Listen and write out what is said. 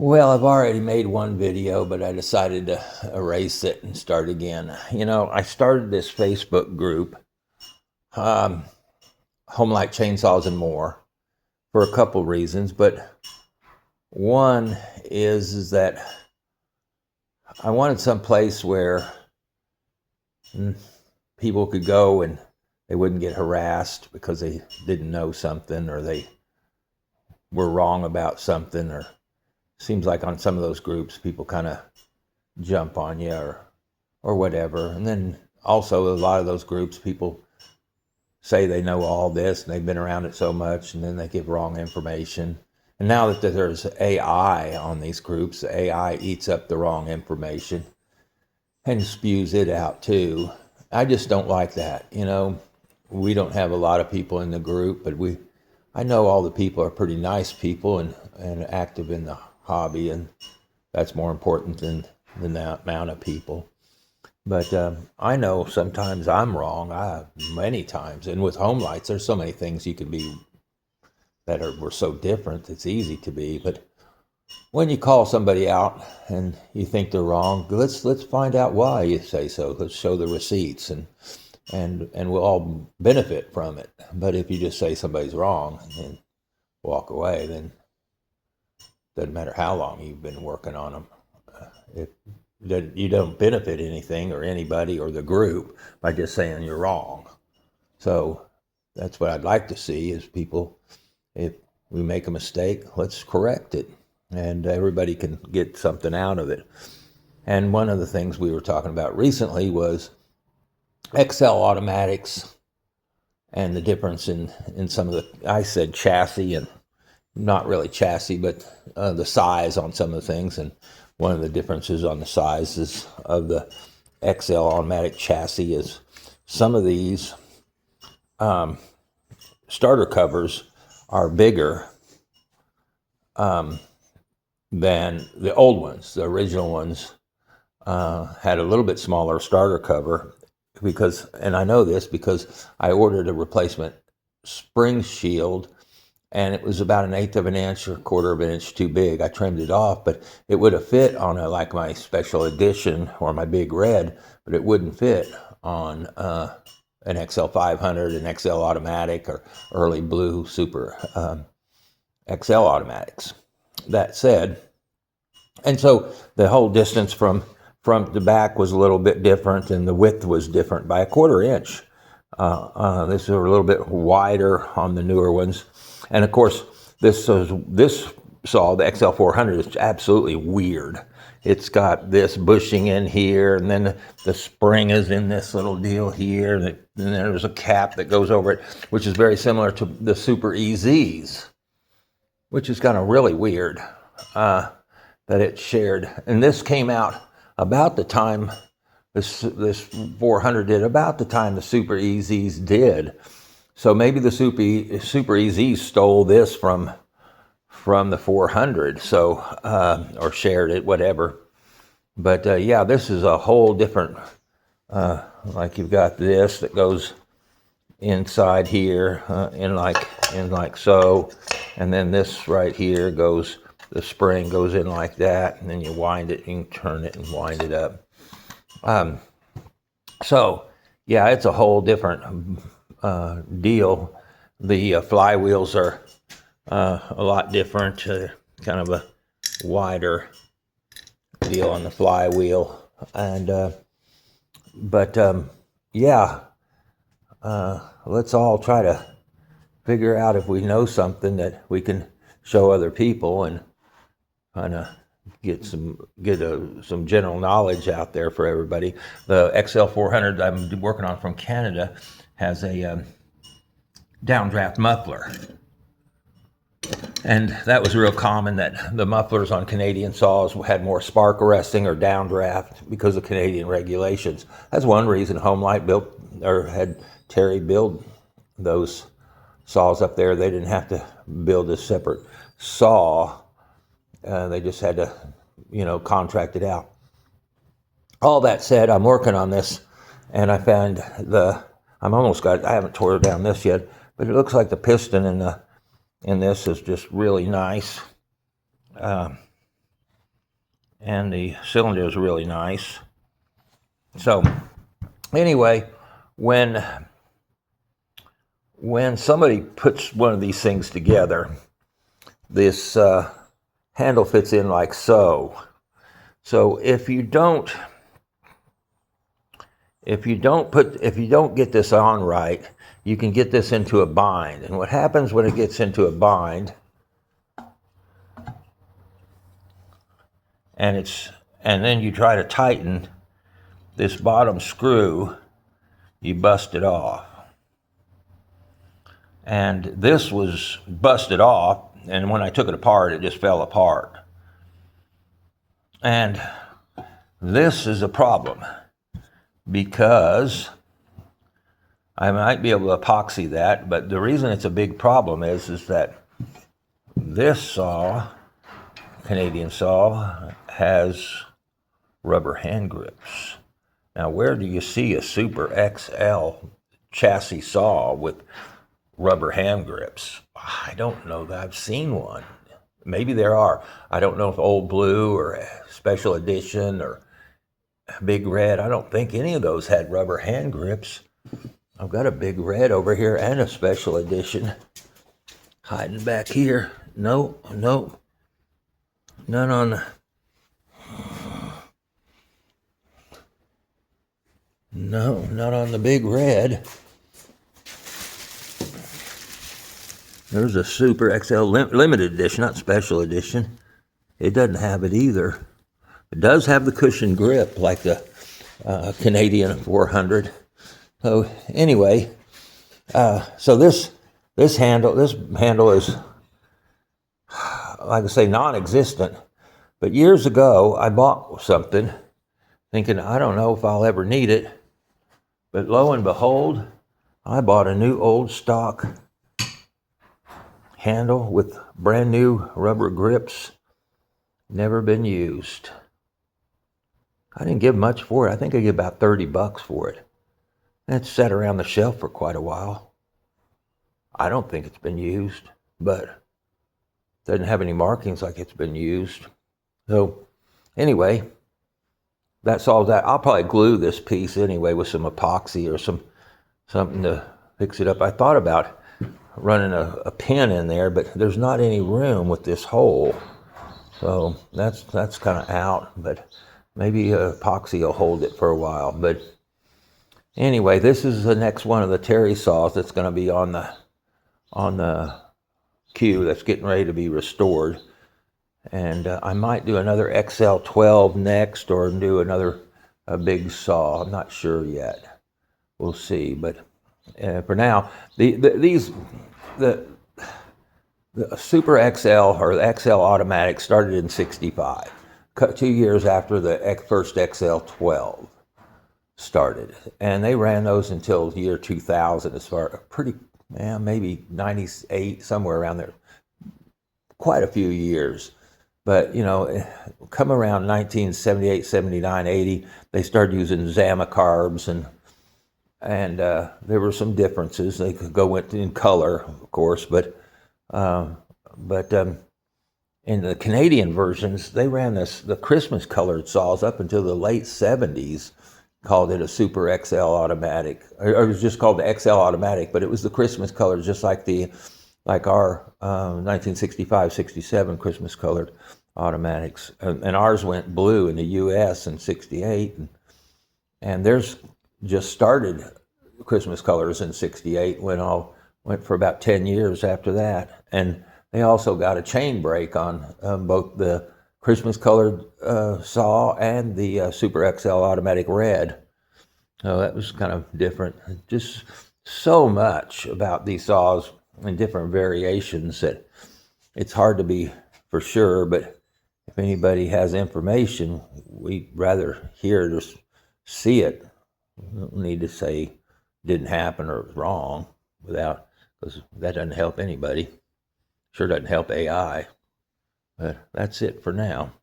Well, I've already made one video, but I decided to erase it and start again. I started this Facebook group, um, Homelite Chainsaws and More, for a couple reasons. But one is that I wanted some place where people could go and they wouldn't get harassed because they didn't know something or they were wrong about something, or seems like on some of those groups people kind of jump on you or whatever. And then also a lot of those groups, people say they know all this and they've been around it so much, and then they give wrong information. And now that there's AI on these groups, the AI eats up the wrong information and spews it out too. I just don't like that. We don't have a lot of people in the group, but I know all the people are pretty nice people and active in the hobby, and that's more important than the amount of people. But I know sometimes I'm wrong, many times. And with home lights, there's so many things you can be we're so different, it's easy to be. But when you call somebody out and you think they're wrong, let's find out why you say so. Let's show the receipts, and we'll all benefit from it. But if you just say somebody's wrong and walk away, then it doesn't matter how long you've been working on them. You don't benefit anything or anybody or the group by just saying you're wrong. So that's what I'd like to see is people, if we make a mistake, let's correct it, and everybody can get something out of it. And one of the things we were talking about recently was XL automatics and the difference in some of I said chassis, and not really chassis, but the size on some of the things. And one of the differences on the sizes of the XL automatic chassis is some of these starter covers are bigger than the old ones. The original ones had a little bit smaller starter cover and I know this because I ordered a replacement spring shield, and it was about 1/8 of an inch or 1/4 of an inch too big. I trimmed it off, but it would have fit on like my special edition or my big red, but it wouldn't fit on an XL-500, an XL automatic, or early blue super XL automatics. That said, and so the whole distance from front to back was a little bit different, and the width was different by 1/4 inch. This is a little bit wider on the newer ones. And of course, this saw, the XL-400, is absolutely weird. It's got this bushing in here, and then the spring is in this little deal here, and then there's a cap that goes over it, which is very similar to the Super EZs, which is kind of really weird that it's shared. And this came out about the time this 400 did, about the time the Super EZs did. So maybe the Super EZs stole this from the 400, so or shared it, whatever. But yeah, this is a whole different. Like you've got this that goes inside here, in like so, and then this right here goes. The spring goes in like that, and then you wind it. You can turn it and wind it up. So yeah, it's a whole different deal. The flywheels are a lot different, kind of a wider deal on the flywheel, and yeah, let's all try to figure out if we know something that we can show other people and kind of get some general knowledge out there for everybody. The XL-400 I'm working on from Canada has a downdraft muffler, and that was real common that the mufflers on Canadian saws had more spark arresting or downdraft because of Canadian regulations. That's one reason Homelite had Terry build those saws up there. They didn't have to build a separate saw. They just had to, contract it out. All that said, I'm working on this, and I found I haven't tore down this yet, but it looks like the piston in this is just really nice. and the cylinder is really nice. So anyway, when somebody puts one of these things together, this handle fits in like so. So if you don't get this on right, you can get this into a bind. And what happens when it gets into a bind, and then you try to tighten this bottom screw, you bust it off. And this was busted off, and when I took it apart, it just fell apart. And this is a problem, because I might be able to epoxy that, but the reason it's a big problem is that this saw, Canadian saw, has rubber hand grips. Now, where do you see a Super XL chassis saw with rubber hand grips? I don't know that I've seen one. Maybe there are. I don't know if Old Blue or Special Edition or Big Red, I don't think any of those had rubber hand grips. I've got a Big Red over here and a Special Edition hiding back here. No, none on the... No, not on the Big Red. There's a Super XL limited edition, not Special Edition. It doesn't have it either. It does have the cushion grip like the Canadian 400. So anyway, so this handle is, like I say, non-existent. But years ago, I bought something thinking, I don't know if I'll ever need it. But lo and behold, I bought a new old stock handle with brand new rubber grips, never been used. I didn't give much for it. I think I gave about $30 for it. And it's sat around the shelf for quite a while. I don't think it's been used, but it doesn't have any markings like it's been used. So anyway, that solves that. I'll probably glue this piece anyway with some epoxy or something to fix it up. I thought about running a pin in there, but there's not any room with this hole. So that's kind of out, but maybe epoxy will hold it for a while. But anyway, this is the next one of the Terry saws that's going to be on the queue that's getting ready to be restored. And I might do another XL-12 next, or do another big saw. I'm not sure yet. We'll see. But for now, the Super XL or the XL automatic started in '65, 2 years after the first XL-12 started, and they ran those until the year 2000. As far maybe 98, somewhere around there, quite a few years. But, come around 1978, 79, 80, they started using Zama carbs, and there were some differences. They could go in color, of course, but in the Canadian versions, they ran the Christmas colored saws up until the late 70s, called it a Super XL automatic. Or it was just called the XL automatic, but it was the Christmas colors, just like our 1965, 67 Christmas colored automatics. And ours went blue in the U.S. in '68, and theirs just started Christmas colors in '68, went for about 10 years after that. And they also got a chain brake on both the Christmas colored saw and the Super XL automatic red. So that was kind of different. Just so much about these saws and different variations that it's hard to be for sure. But if anybody has information, we'd rather hear it or see it. We don't need to say didn't happen or it was wrong, because that doesn't help anybody. Sure doesn't help AI. But that's it for now.